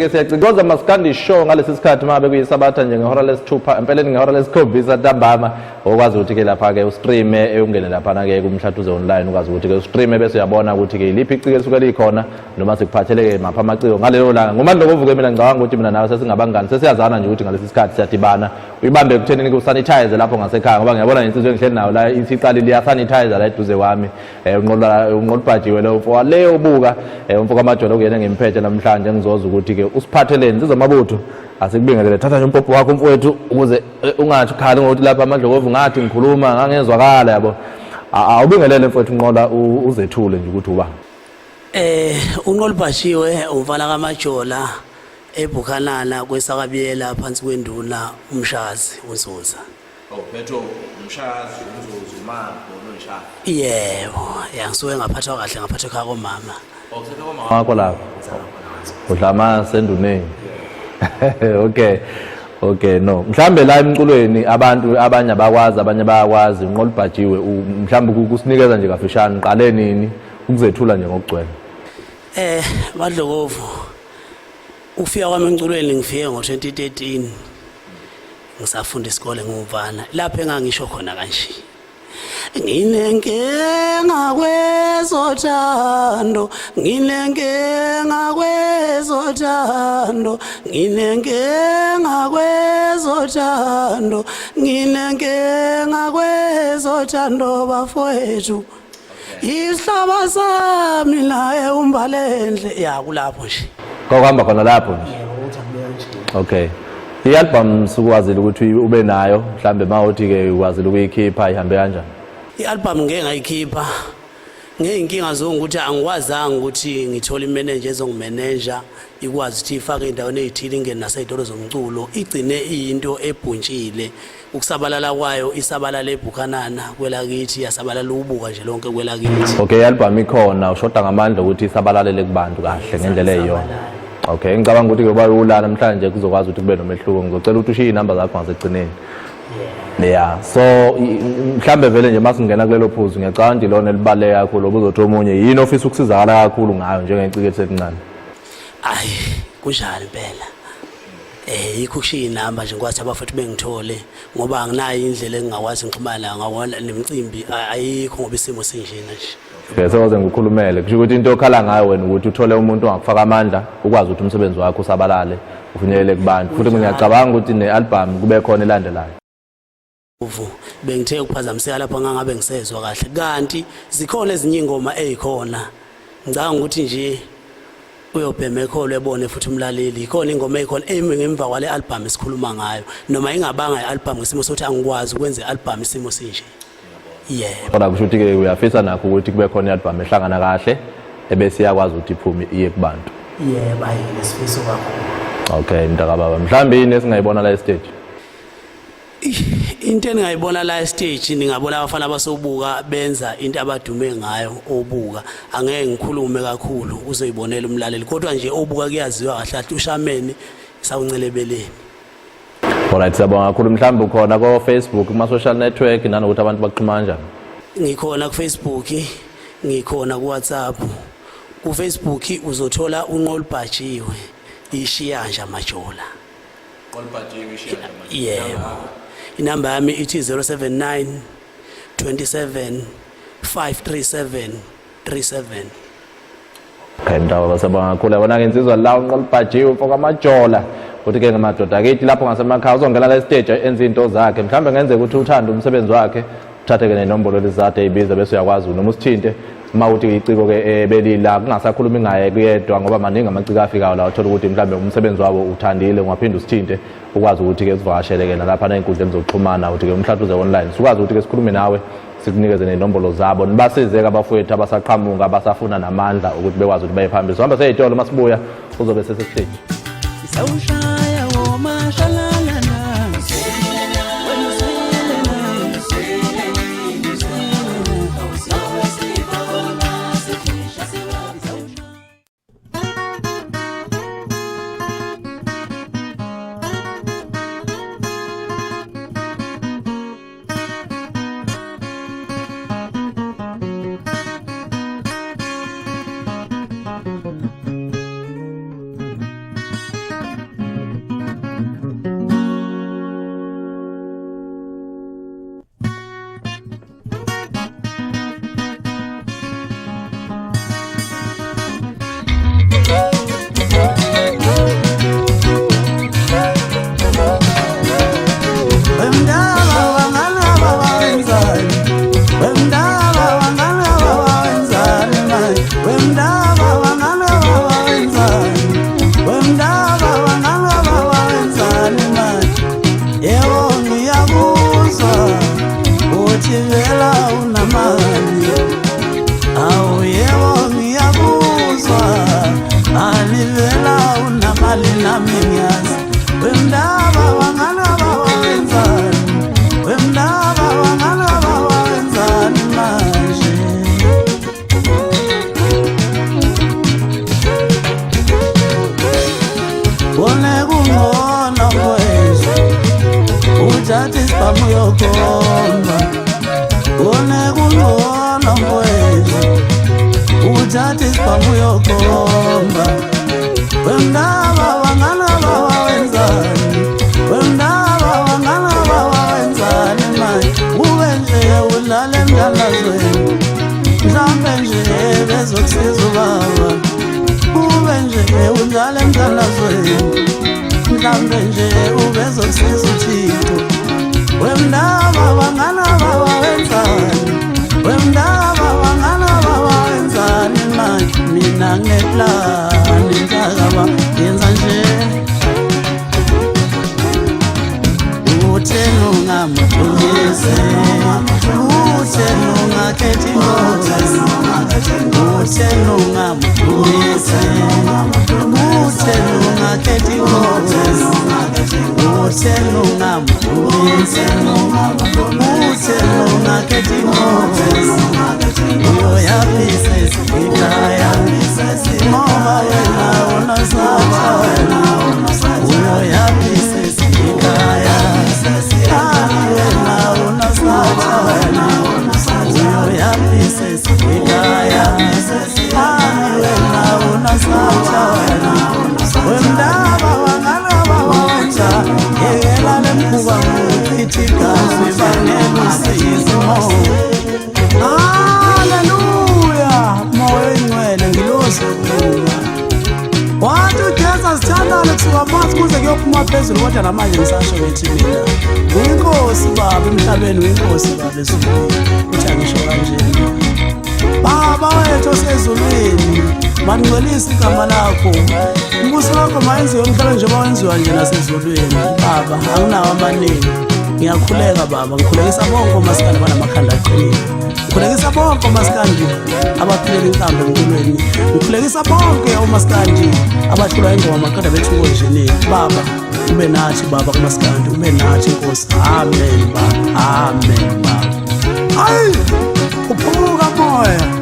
Syacikoza maskandi show ngalesi sikhathi mabe kuyisabatha nje ngehora lesithupha empeleni ngehora lesikhombisa ntambama okwazi ukuthi ke lapha ke ustream ungene lapha ke kumhlathuze online ukwazi ukuthi ke ustream bese uyabona ukuthi ke iliphi iciko lisuke likhona noma sikuphatheleke mapha amaciko ngalelo langa ngomandla kovuke mina ngicabanga ukuthi mina nawe sesingabangani sesiyazana nje ukuthi ngalesi sikhathi siyadibana uyibambe ekuthenini ku sanitize lapho ngasekhaya ngoba ngiyabona insizwe engihleli nayo la ithicali liya sanitize la eduze kwami unqolibhajiwe lo mfo le ubuka umfo kaMajola okuyena ngemphethe namhlanje ngizoza ukuthi ke usiphatheleni sizomabutho asikubingelele thatha nje umpopho wakho mfowethu ukuze ungathi khali ngokuthi lapha amadlokovu ngathi ngikhuluma ngangezwakala yabo awubingelele mfowethu unqola uzethule nje ukuthi uba unqolibhajiwe uvala kaMajola eBukhanana kwesakabiyela phansi kwenduna umshazi uNzuza. Phetho umshazi uNzuza uMapho noNshazi. Yebo, ngisuke ngaphathwa kahle ngaphathwa ekhaya komama. Okusethe komama wakho lapho. Udlama senduneni. Okay no. Mhlambe la emculweni abantu abanye abakwazi abanye bayakwazi unqolibhajiwe mhlambe ukusinikeza nje kafishane uqale nini ukuzethula nje ngokugcwele. Badlokovu ufika kwami emculweni ngifike ngo2013 ngisafunda isikole ngumvana lapho engangisho khona kanje nginenkinga kwezothando nginenkinga kwezothando nginenkinga kwezothando nginenkinga kwezothando bafowethu isihlaba sami la umbalendle ya kulapho nje Kwahamba khona lapho nje. Okay. I-album sukwazile ukuthi ube nayo mhlambe mawuthi ke ukwazile ukuyikhipha ihambe kanjani? I-album ngeke ngayikhipha. Ngeyinkinga zonke angikwazanga ukuthi ngithola imanager ezongimaneja ikwazi ukuthi ifake indaweni ezithile ingene nasezitolo zomculo igcine into ebhuntshile ukusabalala kwayo isabalala eBukhanana kwelakithi yasabalala ubuka nje lonke kwelakithi. Okay, i-album ikhona ushoda ngamandla ukuthi isabalalele kubantu kahle ngendlela eyiyona. Okay, ngicabanga ukuthi kuba ulala namhlanje kuzokwazi ukuthi kube nomehluko ngizocela ukuthi ushiye inamba zakho ngasekugcineni. Yeah, so mhlambe vele nje masingena kulelo phuzu ngiyacanga nje lona elibaleke kakhulu obuzothi omunye yini ofisa ukusizakala kakhulu ngayo njengecike elisekuncane. Ayi, kunjalo impela. Yikho kushiya inamba nje ngwathi abafethu bengithole ngoba anginayo indlela engingakwazi ngixhumana ngawona nemicimbi ayikho ngoba isimo sinjena nje. Sewaze ngikhulumele kusho ukuthi into okhala ngayo wena ukuthi uthole umuntu ongakufaka amandla ukwazi ukuthi umsebenzi wakho usabalale ufinyelele kubantu futhi ngiyacabanga ukuthi ne-album kube khona elandelayo. Bengithe ukuphazamiseka lapho ngangabe ngisezwa kahle kanti zikhona ezinye ingoma ezikhona ngicabanga ukuthi nje uyobhema ekholo ebone futhi umlaleli ikhona ingoma ezikhona ngemva kwale album esikhuluma ngayo noma ingabanga i-album ngesimo sokuthi angikwazi ukwenza i-album isimo sinje. Yeah. Kodwa kusho ukuthi ke uyafisa nakho ukuthi kube khona i-album ehlangana kahle ebese iyakwazi ukuthi iphume iye kubantu. Yeah, bayi lesifiso kakhulu. Okay, ndakababa mhlambe yini esingayibona la stage? Into engayibona la stage ningabona abafana abasobuka benza into abadume ngayo obuka angeke ngikhulume kakhulu uzoyibonela umlaleli kodwa nje obuka kuyaziwa kahle ushameni sawuncelebeleni. Alright, siyabonga kakhulu mhlambe ukhona ko Facebook kuma social network nanokuthi abantu baxhumana kanjani? Ngikhona ku Facebook, ngikhona ku WhatsApp. Ku Facebook uzothola unqolibhajiwe Ishiyanja Majola. Unqolibhajiwe Ishiyanja Majola. Yeah. Inamba yami ithi 079 27 537 37. Ndawo basabanga kakhulu yabona ke insizwa la unqolibhajiwe mfo kaMajola. Uthi ke ngamadoda akithi lapho ngasemakhaya uzongena la stage enza into zakhe mhlambe ngenzeka ukuthi uthanda umsebenzi wakhe uthathe ke nenombolo lezathe ezibiza bese uyakwazi noma usithinte uma uthi iciko ke belila kungasakhulumi ngaye kuyedwa ngoba maningi amaciko afikayo la uthola ukuthi mhlambe umsebenzi wabo uthandile ungaphinda usithinte ukwazi ukuthi ke sivakashele ke nalapha neinkundla ezokuxhumana uthi ke umhlathuze online sikwazi ukuthi ke sikhulume nawe sikunikeze nenombolo zabo nibasizeke abafowethu abasaqhamuka abasafuna namandla ukuthi bekwazi ukuthi baye phambili sohamba seyitolo masibuya uzobe sesestage. Sawushaya womashalalana kungona mfowethu uthatha isibhamu yokhomba one kungona mfowethu uthatha isibhamu yokhomba wemndaba wangana bawenzani wemndaba wangana bawenzani manje ube nje udlala emdlalazweni mhlambe nje bezokusiza ubaba ube nje udlala emdlalazweni mhlambe nje ubezokusiza uThixo wemndaba wangana bawenzani wemndaba wangana bawenzani manje mina ngineplan ngakaba yenza nje uthena ungamthulise uthena ungakhethi ingozi uthena ungamthulise uthena ungakhethi ingozi uthena ungamthulise uthena ungakhethi ingozi uyoyaphisa ekhaya ngoba wena unosatha uyoyaphisa ekhaya wena unosatha uyoyaphisa ekhaya wena unosatha wemndaba wangana bawenza yekela lemkhuba ngokuchithi igazi bangela usizi haleluya moya oyingcwele ngilosukuka wathi uJesu sithandane kusuka phansi kuze kuyophuma phezulu kodwa namanje ngisasho bethi mina uyinkosi baba emhlabeni uyinkosi baba ezulwini uthi angisho kanje baba wethu osezulwini maningcolisa igama lakho umbuso wakho mayenziwe emhlabeni njengoba wenziwa nje nasezulwini baba anginawo amaningi ngiyakhuleka baba ngikhulekisa bonke omasikandi banamakhanda aqinile ngikhulekisa bonke omasikandi abaphilela inkambo empilweni ngikhulekisa bonke omasikandi abahlulwa ingoma maqeda bethuko njenini baba ube nathi baba kumasikandi ube nathi Nkosi amen baba amen baba hayi uphuka moya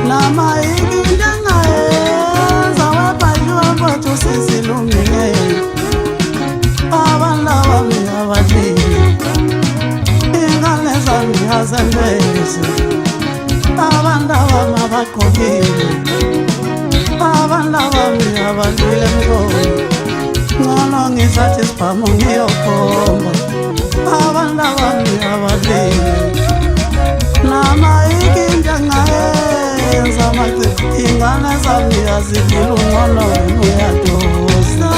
Nama ikindanga yenza wabajwa mboto sizilungile abalawa miyabadili ingane zami azembezi abalawa mabaqokile abalawa miyabadile mkolo ngcono ngizathi isibhamu ngiyokhomba abalawa miyabadile nama ikindanga yenza mathi ingane zami azidlula ungcono wena uyadosa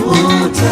Uthena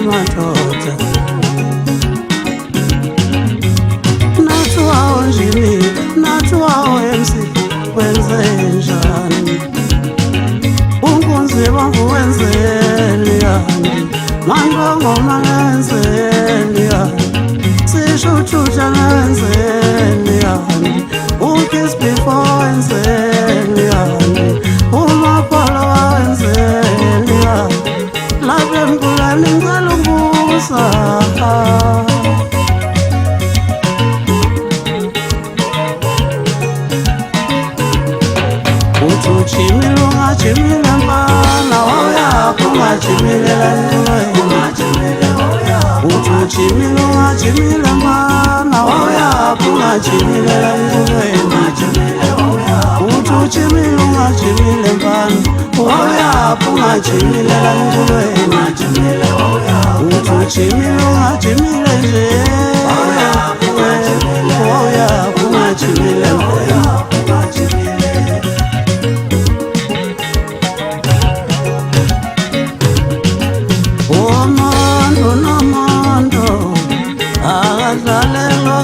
madoda nathiwawo njini nathiwawo MC wenzenjani unkunzi bamvu wenzeni yani mandongo mangenzeni yani sishutshutsha ngenzeni yani ukis before wenzeni yani umapolo wenzeni yani lapha mkulani ngicela ukubusa uchimile ungachimile mfana wawuyapho ungachimilela uchimile ungachimile mfana wawuyapho ungachimilela uchimile ungachimile mfana wawuyapho ungachimilela uchimile ungachimile nje wawuyapho ungachimile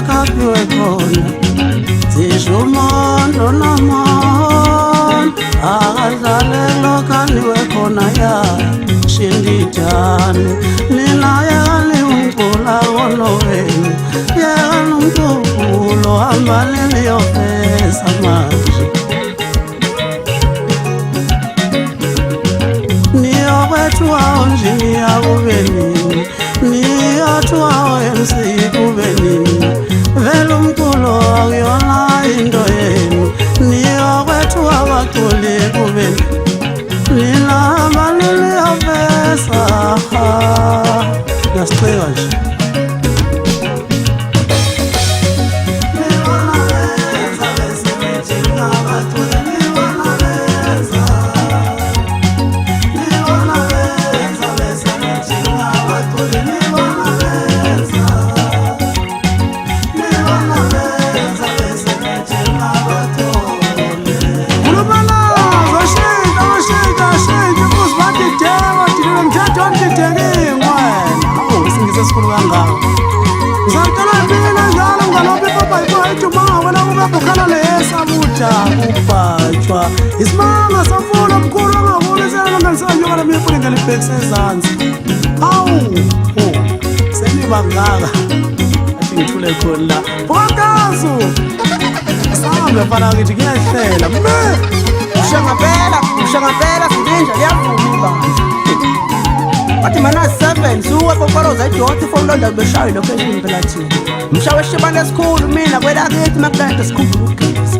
kapiwe khona zishumondo nomon akadlalelo kaniwe khona ya shindijani nina yakali umcula wonowenu yakali umculo hambalini yofesa manje niyokwethuwawo njini yakubenini niyothuwawo MC kubenini vele umculo akuyona into yenu niyokwethuwa abaculi kubeni ninahamba niliyofesa niyasicika nje kuphatshwa isimanga safuna mkhulu angabulisela nonganisanyokala miyefuna ngelibhekise ezansi awu senibangaka athi ngithule khona la phakazo asahambe mfana ngithi kuyehlela ushangapela silinja liyavuma wathi mana 7 suke kokoroza idoti for London beshawe location phela thina mshawe shibane esikhulu mina kwelakithi makulento sikhulu ugesi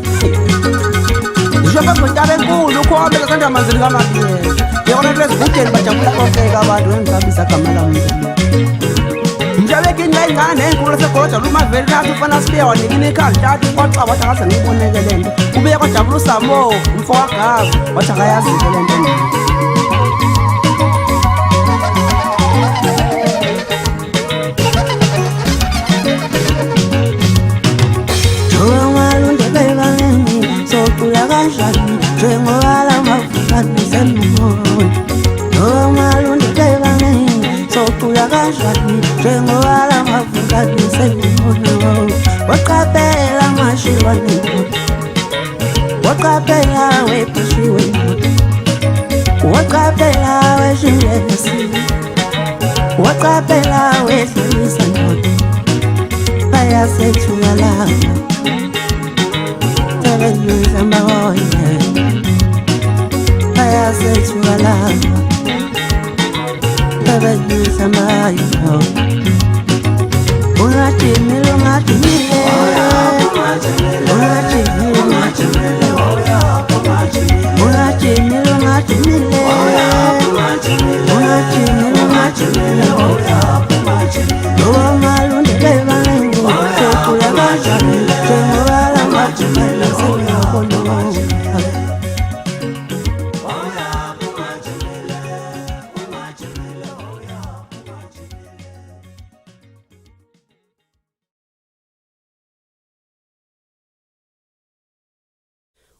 njengoba ngitabe enkulu ukhombe kasanda amanzini kamabiyela yona lezigudeni bajabula konke abantu engicabisa gama lami mjabeki ingane enkulu segoja lumaveli nathi ufana sibiya wanikini ikhali tatu kwaxa wathi akaze ngiboneke lento ubuye kwajabula usamo umfo wagaba wathi akayazi lento njengoba la mafukani semmoyo nomalunde bebangeni socula kanjani njengoba la mafukani semmoyo waqaphela mashilwane waqaphela wepashiwe waqaphela weshilesi waqaphela wehlisa ndoda bayasethula lava tabanyuza mahoya bayasethula lava tabanyuza mahoya ungatimile ungatimile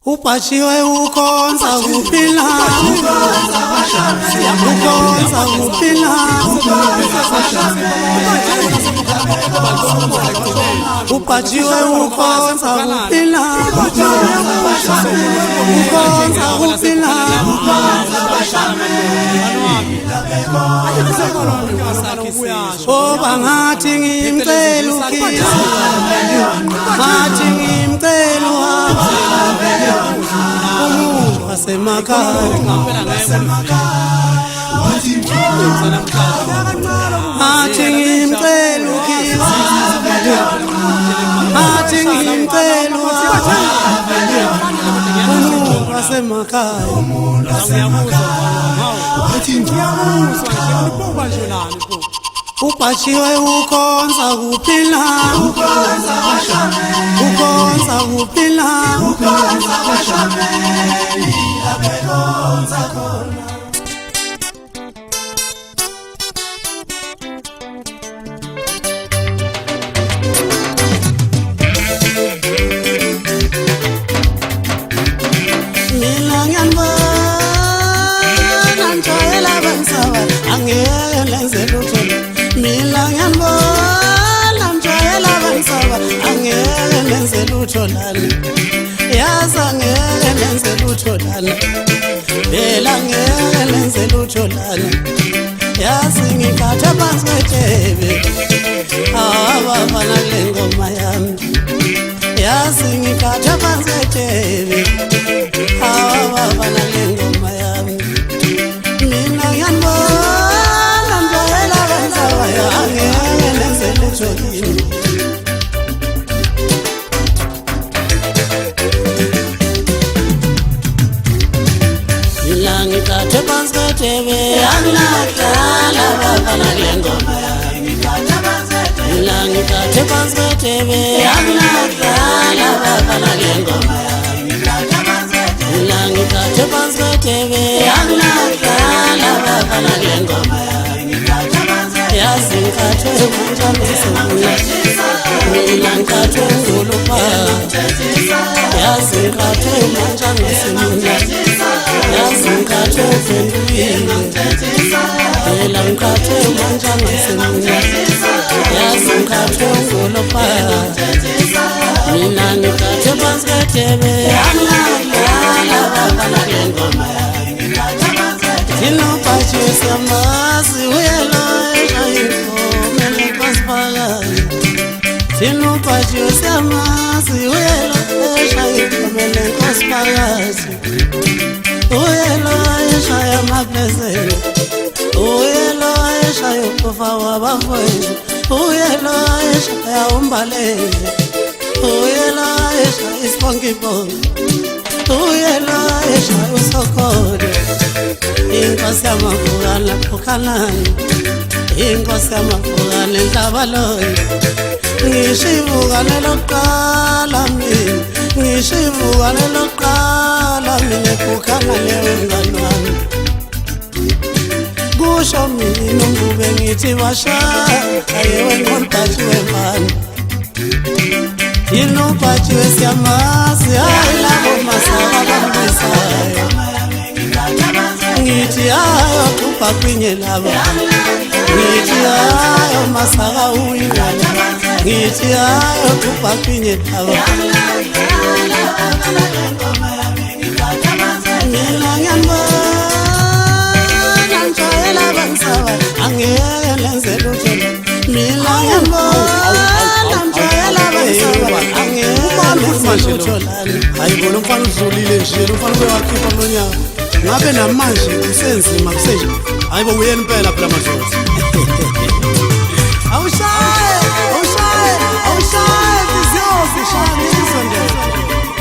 uphatshiwe ukhonza kuphila ukhonza kuphila upachiwe ukhonza kuphila ukhonza kuphila oba ngathi ngimcela ukhisa ngathi ngimcela umuntu wasemakhaya ngathi ngimcela ukhisa ngathi ngimcela umuntu wasemakhaya upachiwe ukhonza kuphila ukhonza kuphila mina ngiyambona ngijwayela abansawa angeke lenze lutho mina ngiyambona ngijwayela abansawa angeke lenze lutho lana yazi angeke lenze lutho lana phela angeke lenze lutho lana yazi ngikhatha phansi kwetebe abafana kule ngoma yami yazi ngikhatha phansi kwetebe abafana kule ngoma yami mina ngiyambona ngijwayela abansawa angeke lenze lutho kimi ngikhathe phansi kwetebe angilakala abafana kule ngoma yami ngikhathe phansi kwetebe angilakala abafana kule ngoma yami ngikhathe phansi kwetebe angilakala abafana kule ngoma yami yazi ngikhathe manjani simula mina ngikhathe ngolupa yazi ngikhathe manjani simula yazi ngikhathe ufendulile phela ngikhathe manjani simula yazi ngikhathe ngolupa mina ngikhathe phansi kwetebe angilakala abafana kule ngoma yami sinophathi siyamazi uyelo eshayifomele nkosipakazi sinophathi siyamazi uyelo eshayifomele nkosipakazi uyelo eshaya amaplezelo uyelo eshaya ukufa wabafowethu uyelo eshaya umbalele uyelo eshaya isiponkiponi uyelo eshaya usokole inkosi yamavukana khokhanani inkosi yamavukana enhlabaloyo ngisho ivukane lokuqala mina ngisho ivukane lokuqala mina ekhokhana leyo ngane wami kusho mina ungube ngithi bashaya wenqolibhathi wembani inobhathi wesiyamazi hayi labo masaka bambisayo ngithi hayo kupha kwinye laba ngithi hayo masaka uyiwa ngithi hayo kupha kwinye laba mina ngiyambona ngijwayela abansawa angeke lenze lutho mina ngiyambona ngijwayela abansawa angeke lenze lutho hayi bona umfana udlulile nje umfana ubewakhipha kulonyaka ngabe namanje kusenzima kusenje hayibo uyena impela phela madlozi awushaye zizozishaya izondela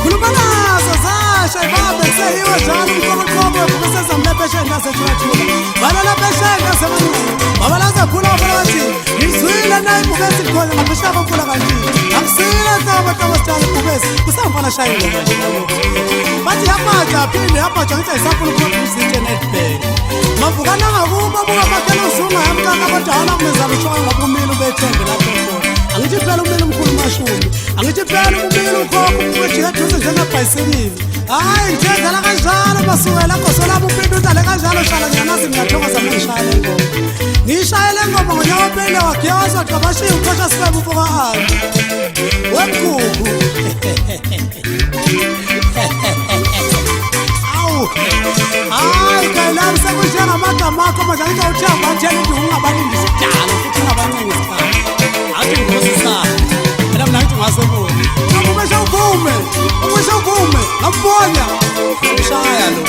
khuluma nazo zasha babe seyiwe njalo umqoqobo kusezamlepesheni asethulathuka balalapesheni asemanini babalaza khula bathi ngizwile nayibukezi khona ngaphesheya komfula kanti akusile tabasitala ibukezi kusamfana shayile manje yabo bathi yapaja aphinde yapaja ngithi ayisafuna ukuphuzithe netbank mavukana ngakubo buka bakela uzunga yamkaka abadala kumeza lushaya ngabumile ubethembe lapho khona angithi phela umile umkhulu mashumi angithi phela umile ukhokho umwejiyathuze njengebhayisikili hayi njengala kanjalo basukela khosolabo uphinda udale kanjalo shala nyana ngiyathokoza mangishaya le ngoma. Ngishaya le ngoma ngonyaka ophele wagiyaza qabashiya uqasha sikwebe ufoka ami. Wemgugu. Awu. Hayi kayilami sekunjenga amagama akho manje ngizawuthenga bathela ukuthi ungabalindi sidalo futhi ungabancengi isikhathi. Athi ngosisana. Mina ngithi ngasobuya. Ubesha uvume. Ngabona. Ngishaya lo.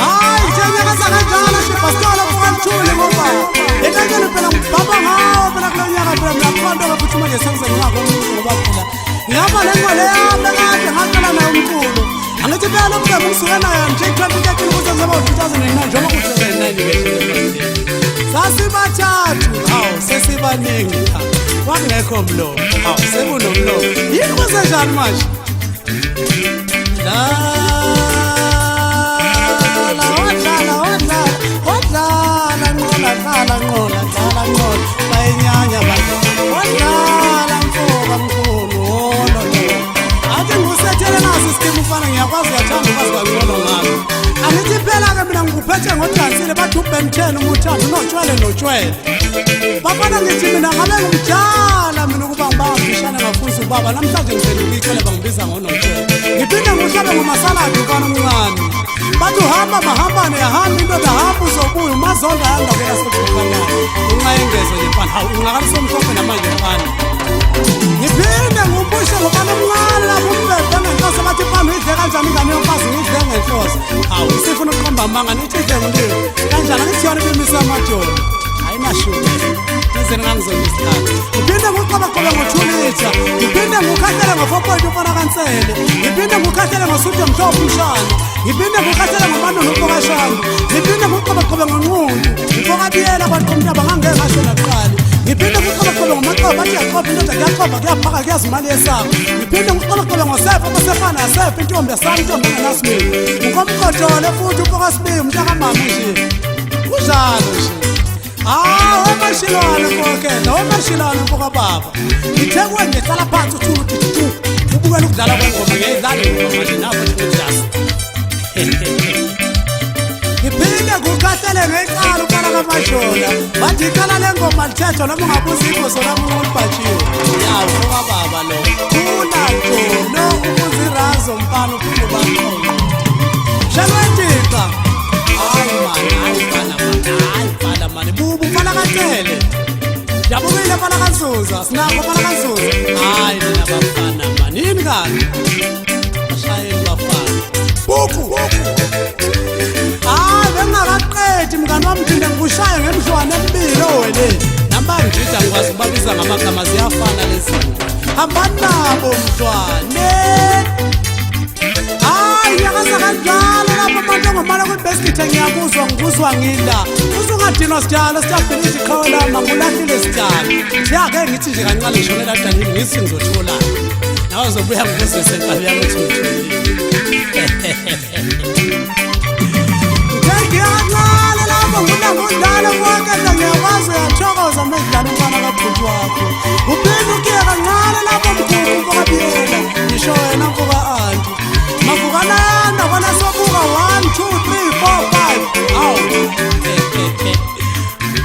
Hayi njengeka sakajala sibastola kufanthule ngoba. Ekanjalo phela ngibaba ngawo phela kulonyaka phela ngiyaqonda ukuthi manje sengizengako umuntu ngoba phela. Ngiyaba lengole yami ekade ngaqala nayo umculo. Angithi phela ukuba ngisuke nayo nje 2013 kuze ngaba 2009 njengoba kuthi 2009 sasibathathu hawu sesibaningi kwakungekho mlomo hawu sekunomlomo yini kwenzenjani manje la nqola bayinyanya bantu wadlala mfoka mkhulu lo athi ngusethele nasi isikimu ufana ngiyakwazi uyathanda ukwazi kangcono ngami angithi phela-ke mina ngikuphethe ngodansile bathi uben10 umuthando notshwele bafana ngithi mina ngabe ngimjala mina ukuba ngibambishane ngafuza ubaba namhlanje ngiphenduka ithwele bangibiza ngonotshwele ngiphinde nguhlabe ngomasaladi ufana omncane bathi uhamba mahambane yahamba indoda hamba uzobuya umazonda yangabeka sekukanayo unxa yengezo nje mfana hawu ungakalisomhlophe namanje mfana ngiphinde ngumbushe ngobana omncane lapho umbebe ngenhloso bathi mfana uyidle kanjani ingane yomfazi ngiyidle ngenhloso hawu sifuna ukuqomba amanga nithi idle ngiliwe kanjani angithi yona ibimisa amadolo ayinashumi izeni ngangizona isikhathi ngiphinde nguqobaqobe ngo2 litha ngiphinde ngukhahlele ngo4 ufana kansele ngiphinde ngukhahlele ngosude mhlobo umshana ngiphinde ngukhahlele ngomanunu ukokashana ngiphinde nguqobaqobe ngonqundu ngifokabiyela kwaqomnta bangangeke ngasho naqali ngiphinde nguqobaqobe ngomaqobe bathi yaqoba indoda kuyaxoba kuyaphaka kuyazimali yesabo ngiphinde nguqobaqobe ngosefo obesefana yasefo intombi yasami intombi engenasimile ngukomqotshole futhi ufokasibiyi umntakamama nje kunjalo nje wemashilwane mfokela wemashilwane mfoka baba ngithekwe ngihlala phansi uthulu ubukela ukudlala kwengoma ngiyayidlala ingoma manje napho ngijasa ngiphinde ngukhahlele ngeqala ufana kamashola bathi iqala le ngoma lithetho noma ungabuza ingozo lami ulibhatshiwe yawo mfoka baba lo khula njono ubuza irazo mfana uphinde ubaqoqa shalwentika hayi fana mani bubu fana kancele yabukile fana kansuza sinako fana kansuza hayi nina bafana mani yini kani bashayeli bafana buku hayi bengakaqedi mngani wami phinde ngikushaye ngemshwane embili owele nambani ngithi angikwazi ukubabiza ngamagama ziyafana lezi hambani nabo mshwane Nyakazakadlala lapho manje ngomala kwibeskithe ngiyakuzwa ngila usungadinwa sijalo siyabhilisa iqhawe lami ngulahlile sijalo siyake ngithi nje kancane ngishonela danini ngithi ngizothola nawe uzobuya ngikuzwise enkabi yami ukuthi ngitholile ngiyadlala lapho ngudala konke nje ngiyakwazi uyathokoza mekudlala umfana kabhuti wakho uphinde ukiye kancane lapho mkhulu mfokabiyela ngisho wena mfoka anti Mafukananda wana sobuka 1 2 3 4 5 awu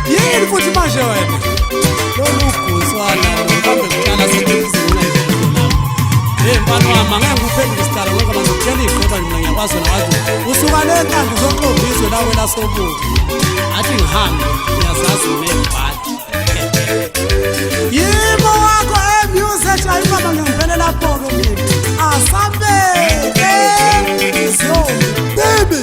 yini futhi manje wena lo uguswana ngihambe kutshala sekuzina lapho mfana wami ngeke ngikuphendule isitala ngoba ngizokutshela iqheba mina ngiyakwazi nawazi usuka le nkando uzoqobizwe la wena sobuka athi ngihambe uyazazi nebhadi yimo wakho emusic ayibaba ngempela lapho ke mina asambe baby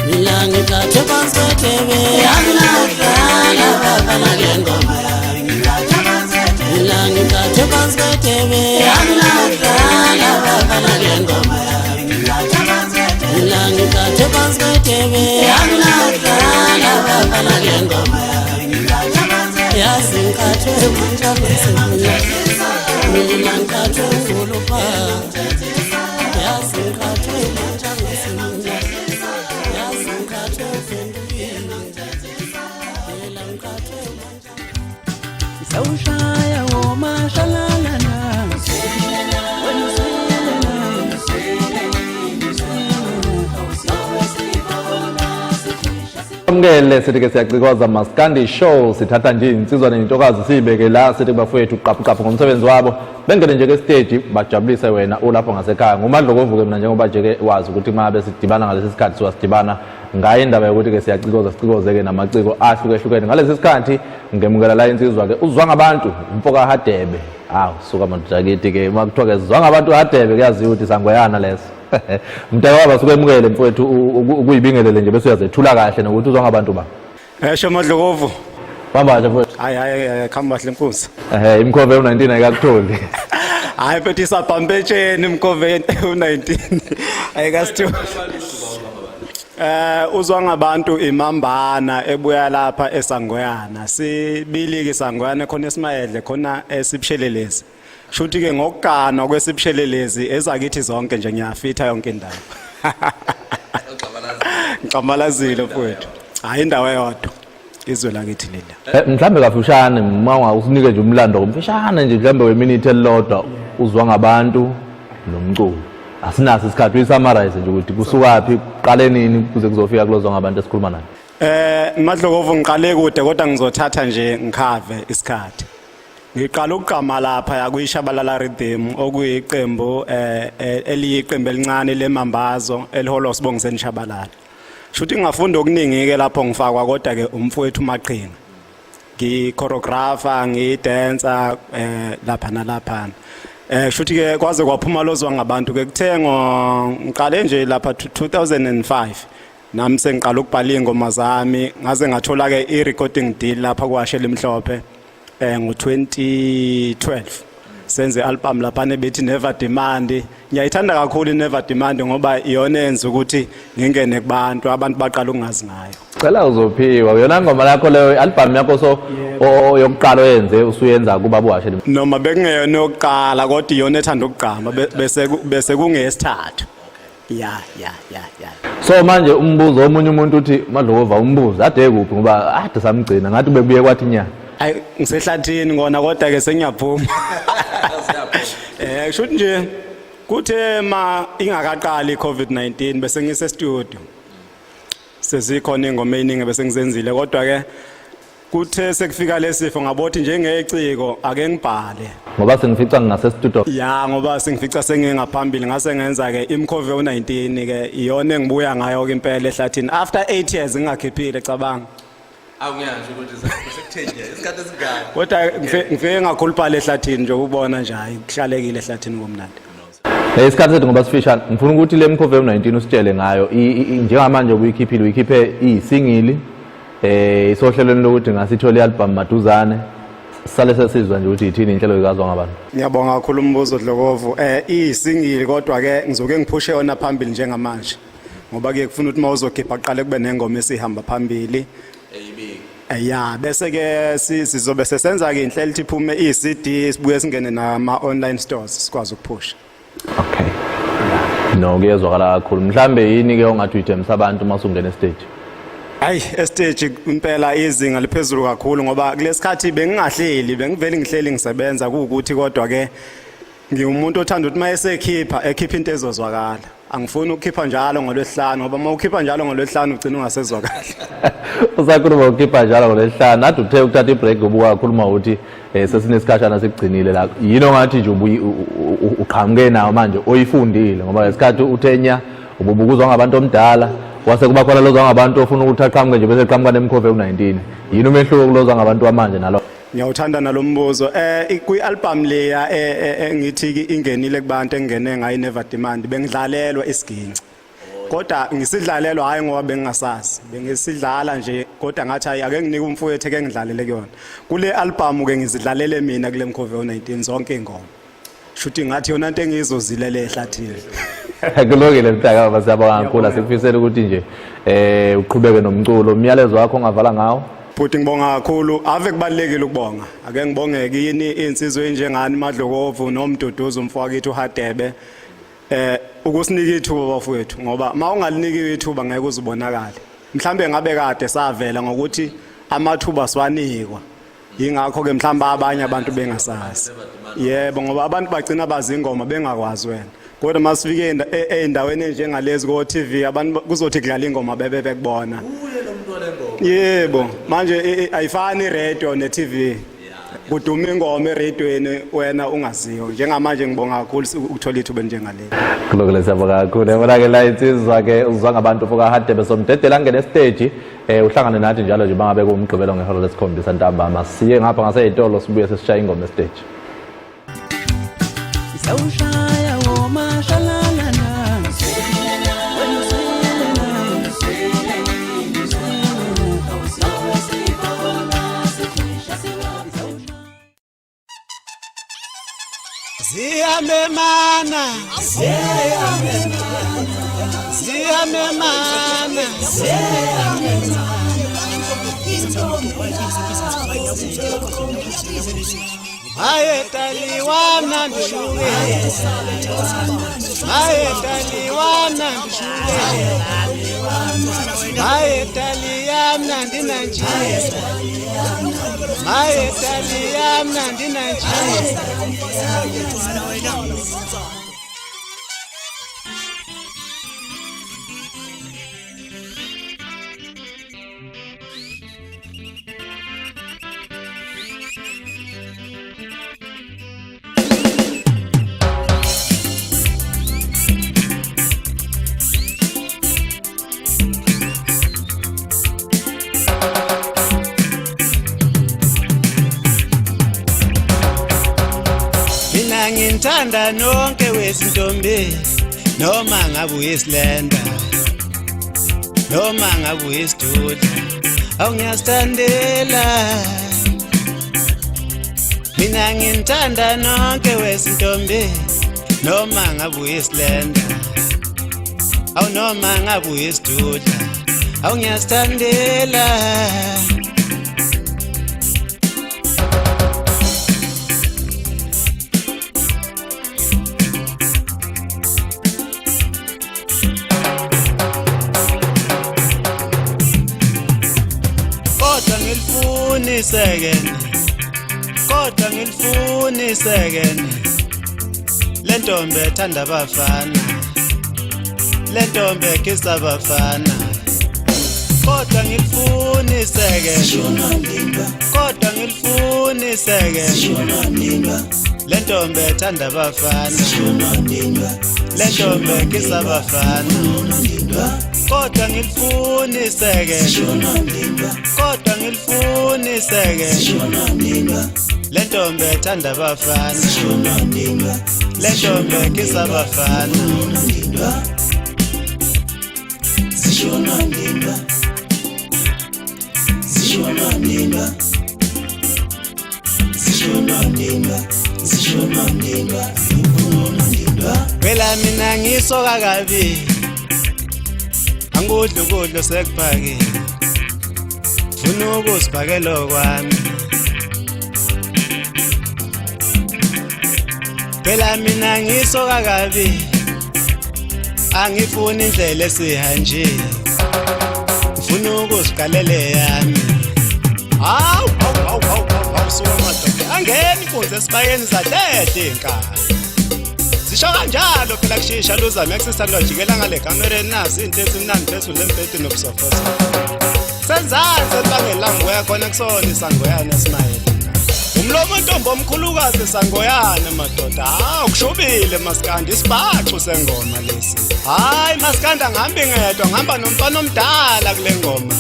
Milangi kate panswetebe Yanadala baba ngengoma Milangi kate panswetebe Yanadala baba ngengoma Milangi kate panswetebe Yanadala baba ngengoma Yazinkathe manjalo simiya Milangi kate ngulupa Ushaya woma shalalana sikwamukele sithi ke Syacikoza maskandi show sithatha nje insizwa nentokazi sibeke la sithi bafowethu uqaphuqaphu ngomsebenzi wabo bengene nje ke stage bajabulise wena ulapho ngasekhaya ngumandlo kovuke mina njengoba nje ke wazi ukuthi mabe sidibana ngalesi sikhathi siwasidibana ngaye indaba yokuthi ke Syacikoza sicikoze ke namaciko ahlukehlukene ngalesi sikhathi ngemukela la insizwa ke uzwangabantu umfoka Hadebe suka manjakithi ke makuthiwa ke zwangabantu Hadebe kuyaziwa ukuthi sangweyana leso mntaka sikwemukele mfowethu ukuyibingelele nje bese uyazethula kahle nokuthi uzwangabantu ba Esho Madlokovu bambaje mfowethu hayi khamba kahle Nkosi imkhove u19 ayikakutholi hayi phethe isabhampetsheni imkhove u19 ayikasitholi uzwangabantu imambana ebuya lapha eSangweyana sibilike Sangweyana khona esimayedle khona esibushelelezi shuthi ke ngokugana kwesibushelelezi ezakithi zonke nje ngiyafitha yonke indawo Ngcamalazile mfowethu hayi indawo eyodwa izwe lakithi lela mhlambe kafushane uma usinike nje umlando omfishane nje mhlambe weminute elilodwa uzwangabantu nomculo asinaso isikhathi uyisummarize nje ukuthi kusukapi qale nini kuze kuzofika kulo ngabantu esikhuluma naye Madlokovu ngiqale kude kodwa ngizothatha nje ngikhave isikhathi ngiqala ukuqama lapha yakuyishabalala rhythm okuyiqembu eliyiqembu elincane lemambazo eliholwa Sibongiseni Shabalala shuthi ngafunda okuningi ke lapho ngifakwa kodwa ke umfowethu Maqhinga ngichoreographer ngidancer lapha nalapha shuthi ke kwaze kwaphuma lozwangabantu ke kuthengo ngiqale nje lapha 2005 nami sengiqala ukubhala ingoma zami ngaze ngathola ke i-recording deal lapha kwaShela Imhlophe ngo2012 senze album lapha nebethi Never Demand ngiyayithanda kakhulu Never Demand ngoba iyona enza ukuthi ngingene kubantu abantu baqala ukungazi ngayo cela uzophiwa yona ngoma lakho leyo album yakho so yokuqala oyenze usuyenza kuba buwashela noma bekungeyona yokuqala kodwa iyona ethanda ukugqama bese kungesithathu ya so manje umbuzo omunye umuntu uthi Madlokova umbuzo ade kuphi ngoba ade samgcina ngathi bebuye kwathi nyana hayi ngisehlathini ngona kodwa ke sengiyaphuma shuthi nje kuthe ma ingakaqali iCovid-19 bese ngise studio sezikhona ingoma eziningi bese ngizenzile kodwa ke kuthe sekufika lesifo ngabothi njengeciko ake ngibhale ngoba sengifica ngase studio ya ngoba sengifica sengingaphambili ngase ngenza ke imkhove u19 ke iyona engibuya ngayo ke impela ehlathini after 8 years ngingakhiphile cabanga awungiyazi ukuthi sekuthenge isikhathi esingaka kodwa ngifike ngakhuluphala ehlathini nje ukubona nje hayi kuhlalekile ehlathini komnandi isikhathi sethu ngoba sifishane ngifuna ukuthi le mkhove u19 usitshele ngayo njengamanje ubuyikhiphile uyikhiphe iyisingili isohlelweni lokuthi ngasithola ialbum maduzane sale sesizwa nje ukuthi ithini inhlelo ikazwangabantu ngiyabonga kakhulu umbuzo Dlokovu iyisingili kodwa ke ngizoke ngiphushe yona phambili njengamanje ngoba ke kufuna ukuthi mawuzokhipha aqale kube nengoma esihamba phambili ya bese ke sizobe sesenza ke inhlelo ithi iphume iCD sibuye singene nama online stores sikwazi ukuphusha okay no kuyezwakala kakhulu mhlambe yini ke ongathi uyithemisa abantu masungena stage hayi stage impela izinga liphezulu kakhulu ngoba kulesikhathi bengingahleli bengivele ngihleli ngisebenza ukuthi kodwa ke ngiwumuntu othanda ukuthi mayesekhipha ekhipha into ezozwakala angifuni ukukhipha njalo ngolwesihlanu ngoba uma ukhipha njalo ngolwesihlanu ugcina ungasezwakala usakhuluma ukukhipha njalo ngolwesihlanu nathi uthe ukuthatha ibreak ngoba ukhuluma ukuthi sesinesikhatshana sikugcinile la yini ongathi nje uqhamuke nawo manje oyifundile ngoba lesikhathi uthenya ububukuzwa ngabantu omdala wase kuba khona lozwa ngabantu ofuna ukuthi aqhamuke nje bese eqhamuka nemkhove u19 yini umehluko kulozwa ngabantu amanje nalo ngiyawuthanda nalombuzo kwi-album leya engithi ingenile kubantu engene ngayo Never Demand bengidlalelwa isiginci kodwa ngisidlalelwa hayi ngoba bengingasazi bengisidlala nje kodwa ngathi hayi ake nginike umfowethu eke ngidlalele kuyona kule album ke ngizidlalele mina kule mkhove u19 zonke ingoma shuthi ngathi yona into engizozilele ehlathini kulungile mtaka baba siyabonga kakhulu sikufisela ukuthi nje uqhubeke nomculo umyalezo wakho ongavala ngawo futhi ngibonga kakhulu ave kubalekile ukubonga ake ngibonge kini insizwe enjengani Madlokovu nomduduzo umfowethu uHadebe ukusinika ithuba bafowethu ngoba mawungaliniki ithuba ngeke uzibonakala mhlambe ngabe kade savela ngokuthi amathuba siwanikwa yingakho ke mhlambe abanye abantu bengasazi yebo ngoba abantu bagcina bazi ingoma bengakwazi wena kodwa masifike endaweni enjengalezi ko TV abantu kuzothi kudlala ingoma bebe bekubona uye lo muntu walengomo Yebo, manje ayifani iRadio neTV. Kuduma ingoma eRadioweni wena ungaziyo. Njengamanje ngibonga kakhulu ukuthola ithuba njengaleli. Kulungile siyabonga kakhulu. Yabona ke la insizwa ke uzwangabantu fuka Hadebe somdedela angene stage uhlangane nathi njalo nje bangabe kumgqibelo ngehora lesikhombisa ntambama. Siye ngapha ngaseyitolo sibuye sesishaya ingoma stage. Isawushaya woma shalalana Ziyamemana Ayetaliwana ndishuke Ayetaliwana ndishuke Ayetaliyamna ndinanje Ayetaliyamna ndinanje Ngithanda nonke wezintombi noma ngabe uyisilenda noma ngabe uyisidudla awungiyastandela mina ngithanda nonke wezintombi noma ngabe uyisilenda awu noma ngabe uyisidudla awungiyastandela Kodwa ngilifuni sekene lentombi ethanda abafana lentombi ekisa abafana kodwa ngilifuni sekene kodwa ngilifuni sekene lentombi ethanda abafana lentombi ekisa abafana kodwa ngilifuni sekene kodwa ngilifuni sekene lentombi ethanda abafana lentombi ekisa abafana phela mina ngisoka kabi angudla ukudla sekuphakile funa ukusibhakela kwami phela mina ngisoka kabi angifuni indlela esihanje funa ukusikalele yami hawu suka madoda angeni inkunzi esibakeni zadlehle inkani zisho kanjalo phela kushisha luzame akusisa lojikela ngale kamereni nasi into esimnandi phezulu embhedeni nobusofoza senzansi ebangelambo yakhona kusona isangoyana esimayela umlomo ntombo omkhulukazi sangoyana madoda ukushubile maskandi isibaxu sengoma lesi hayi maskandi angihambi ngedwa ngihamba nomfana omdala kule ngoma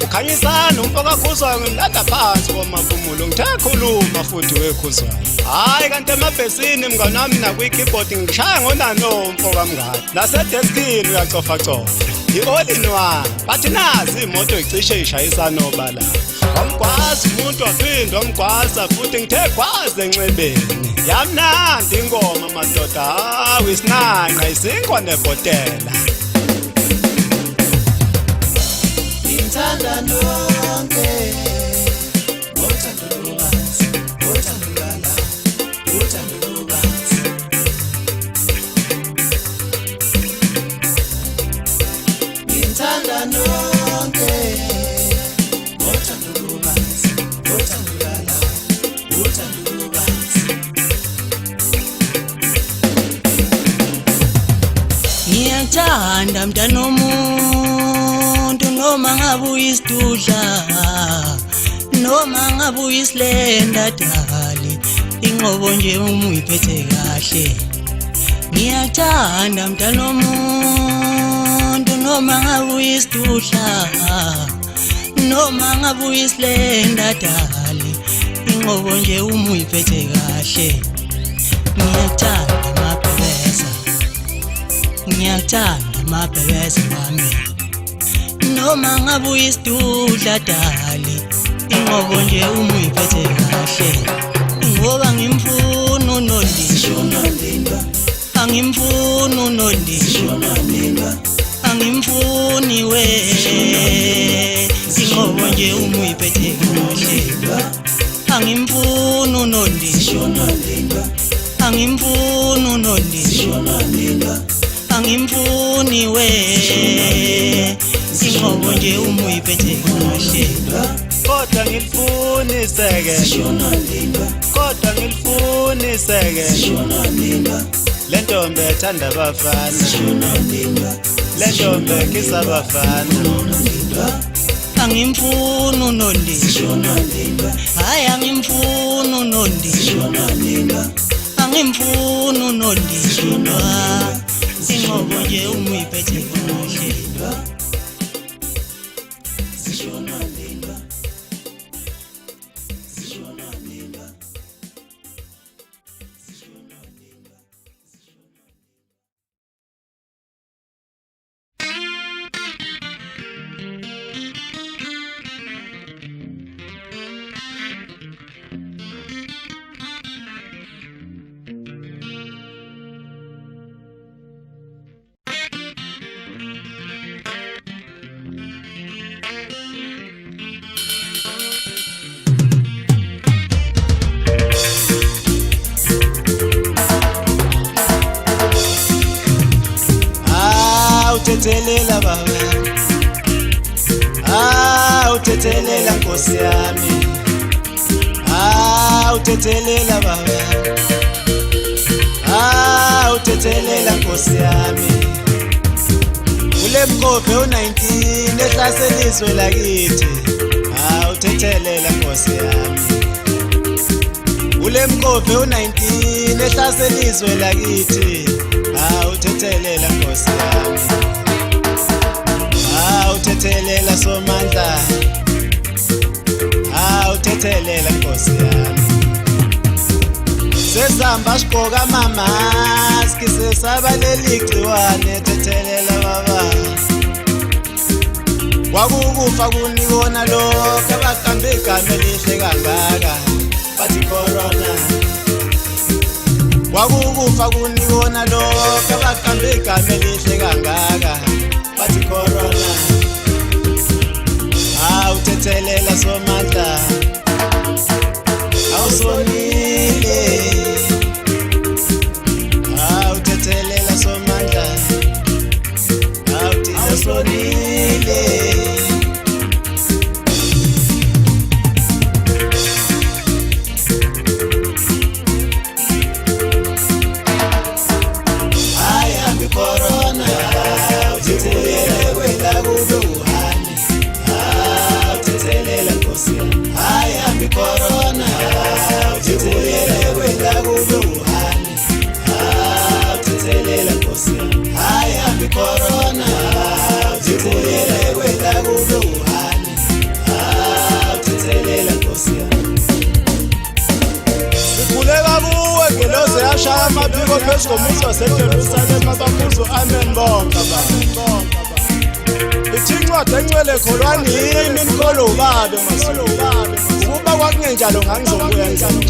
ukhanyisana umfoka khuzwayo ngimlanda phansi komaphumulo ngithe khuluma futhi wekhuzwayo hayi kanti emabhesini mngani wami nakwi-keyboard ngishaya ngonano umfoka mngani nasedeskini uyacofa cofa i-all in one bathi nazi imoto icishe ishayisana obala wamgwaza umuntu waphinde wamgwaza futhi ngithe gwaze enxebeni yamnandi ingoma madoda hawu isinanqa isinkwa nebhotela ngithanda nonke ngothando lubanzi ngothando lala ngothando lubanzi ngithanda nonke ngothando lubanzi ngothando lala ngothando lubanzi Ngiyachanda mntanomuntu no noma ngabe uyisidudla noma ngabe uyisilenda dali inqobo nje uma uyiphethe kahle ngiyathanda mntana womuntu noma ngabe uyisidudla noma ngabe uyisilenda dali inqobo nje uma uyiphethe kahle ngiyathanda amabhebeza wami noma ngabe uyisidudla dali inqobo nje uma uyiphethe kahle ngoba ngimfuna unondisho angimfuni unondisho angimfuni we inqobo nje uma uyiphethe kahle angimfuni unondisho angimfuni unondisho angimfuni we inqobo nje uma uyiphethe kahle kodwa ngilifuniseke kodwa ngilifuniseke le ntombi ethanda abafana le ntombi ekisa abafana angimfuni unondisho hayi angimfuni unondisho angimfuni unondisho inqobo nje uma uyiphethe kahle uthethelela baba uthethelela nkosi yami uthethelela baba uthethelela nkosi yami kule mkhobe u19 ehlaselizwe lakithi uthethelela nkosi yami kule mkhobe u19 ehlaselizwe lakithi uthethelela nkosi yami uthethelela somandla uthethelela nkosi yami sesihamba sigqoka amamaski sesabaleli igciwane thethelela baba kwakukufa kunikona lokho abaqambe igama elihle kangaka bathi corona kwakukufa kunikona lokho abaqambe igama elihle kangaka bathi corona uthethelela somandla awusonile uthethelela somandla awusonile ayambi corona uthethelela kwela kube ayambi corona uthethelela kwela kube uthethelela nkosi ayambi corona uthethelela kwela kube uthethelela nkosi sikhuleka kuwe ngeloze yashaya amaphiko phezu komuzi waseJerusalema abakuzo amen bonke abantu ithi incwadi engcwele kholwani yini imkholo ubabe ukuba kwakungenjalo ngangizokwenza John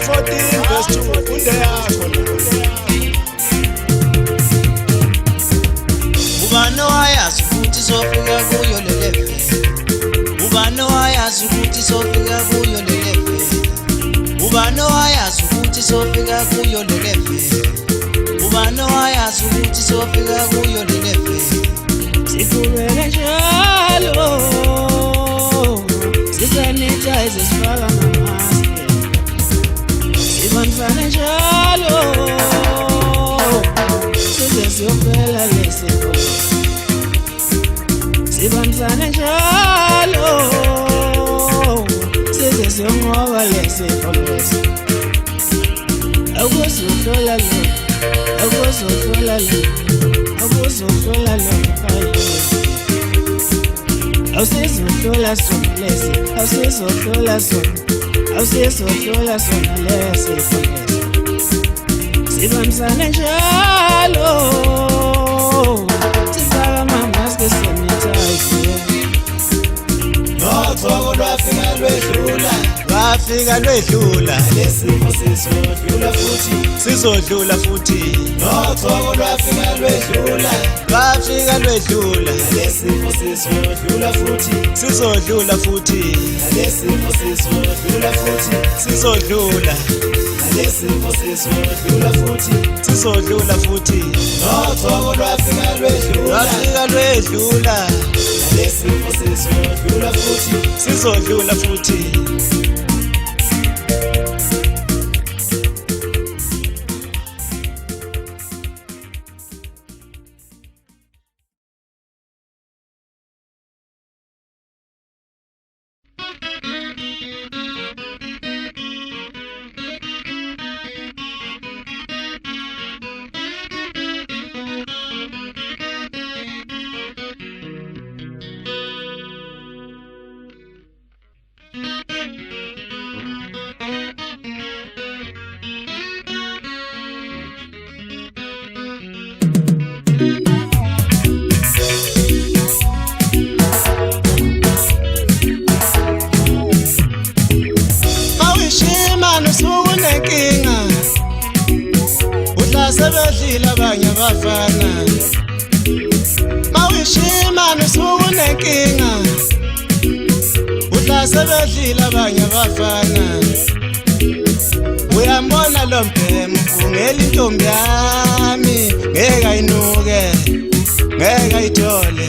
14 verse 2 kunde yakho ubani owayazi ukuthi sofika kuyo le level ubani owayazi ukuthi sofika kuyo le level ubani owayazi ukuthi sofika kuyo le level ubani owayazi ukuthi sofika kuyo le level sikhuleke njalo sisanitize sifaka ngamaski sibanifane njalo size siyophela lesifo sibambisane njalo size siyonqoba lesifo lesi akuzohlola lo akuzohlola lo akuzohlola lo awusizohlola sona lesi awusizohlola sona awusizohlola sona lesifo lesi sibambisane njalo sifaka amamaski sanitize nothoko lwafika lwedlula lesifo sizodlula futhi nothoko lwafika lwedlula lesifo sizodlula futhi sizodlula lesifo sizodlula futhi nothoko lwafika lwedlula lesifo sizodlula futhi sebedlile abanye abafana mawishimana usunenkinga udla sebedlile abanye abafana uyambona lo mbhemu ungela intombi yami ngeke ayinuke ngeke ayithole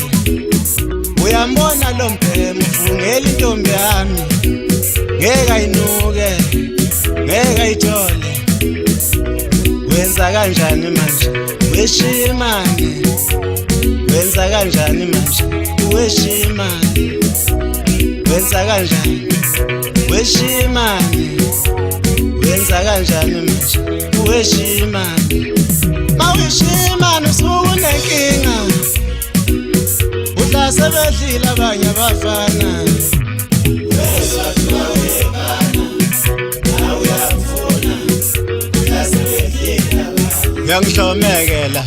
uyambona lo mbhemu ungela intombi yami ngeke ayinuke ngeke ayithole wenza kanjani manje weshimane wenza kanjani manje weshimane wenza kanjani weshimane wenza kanjani manje weshimane mawishimane usunenkinga udla sebedlile abanye abafana yangihlomekela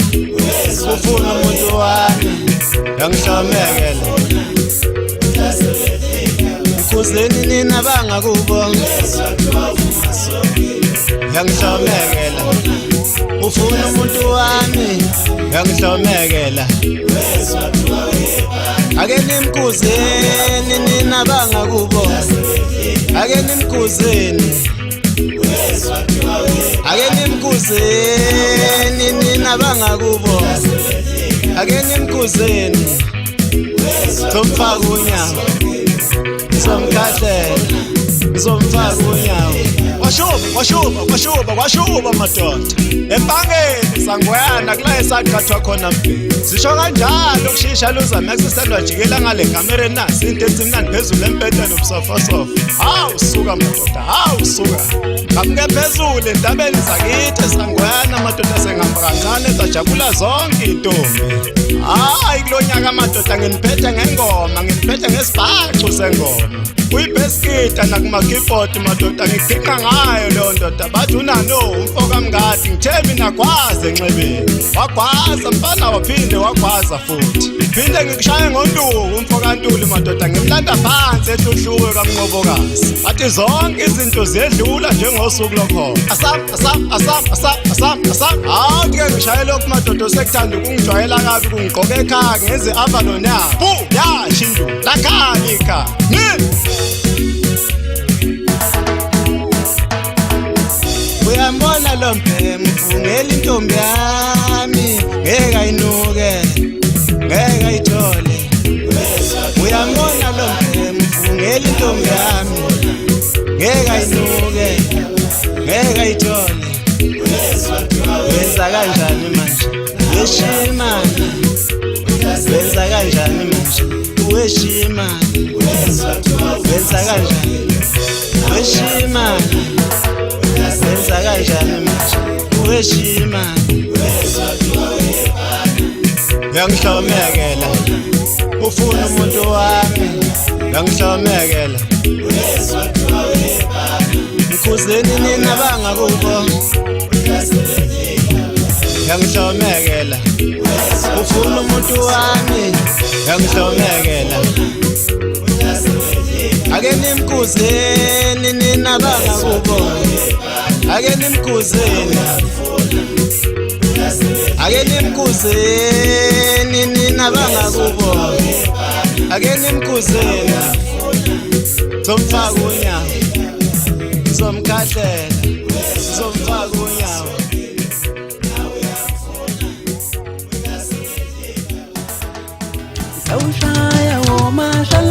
ufuna umuntu wami yangihlomekela ukuzeni nina bangakubo yangihlomekela ufuna umuntu wami yangihlomekela ake nimkuzeni nina bangakubo ake nimkuzeni ake nimkuzeni nina bangakubo ake nimkuzeni somfaka unyawo somkhahlela somfaka unyawo washuba madoda empangeni sangwena kula esaqathwa khona mbe sisho kanjalo kushisha luzama kusiselwa jikela ngale kamera nasi into etsimnandi phezulu empeteni ubusofasofa hawu suka madoda hawu suka kamke phezulu endabeni zakithi sangwena madoda sengihamba kancane sajabula zonke intombi hayi kulonyaka madoda nginiphethe ngengoma nginiphethe ngesibhaxu sengoma uyibheskita nakuma-keyboard madoda ngikhiqa ngayo leyo ndoda bathi unano umfoka mngadi ngithe mina gwaze enxebeni wagwaza mfana waphinde wagwaza futhi phinde ngikushaye ngonduku umfoka ntuli madoda ngimlanda phansi ehluhluwe kamnqobokazi bathi zonke izinto ziyedlula njengosuku lokhona asam hawu-ke ngishaye lokhu madoda osekuthanda ukungijwayela kabi kungigqoke ekhaya ngenze avalon yabo yashindu lakhalika uyambona lo mbhemu ungela intombi yami ngeke ayinuke ngeke ayithole uyambona lo mbhemu ungela intombi yami ngeke ayinuke ngeke ayithole wenza kanjani manje weshimane wenza kanjani manje weshimani wenza kanjani weshimani wenza kanjani manje weshimani yangihlomekela ufuna umuntu wami yangihlomekela mkhuzeni nina bangakubo yangihlomekela ufuna umuntu wami yangihlomekela ake nimkhuzeni nina bangakubo ake nimkhuzeni ake nimkhuzeni nina bangakubo ake nimkhuzeni somfaka unyawo somkhahlela somfaka unyawo awushaya womasha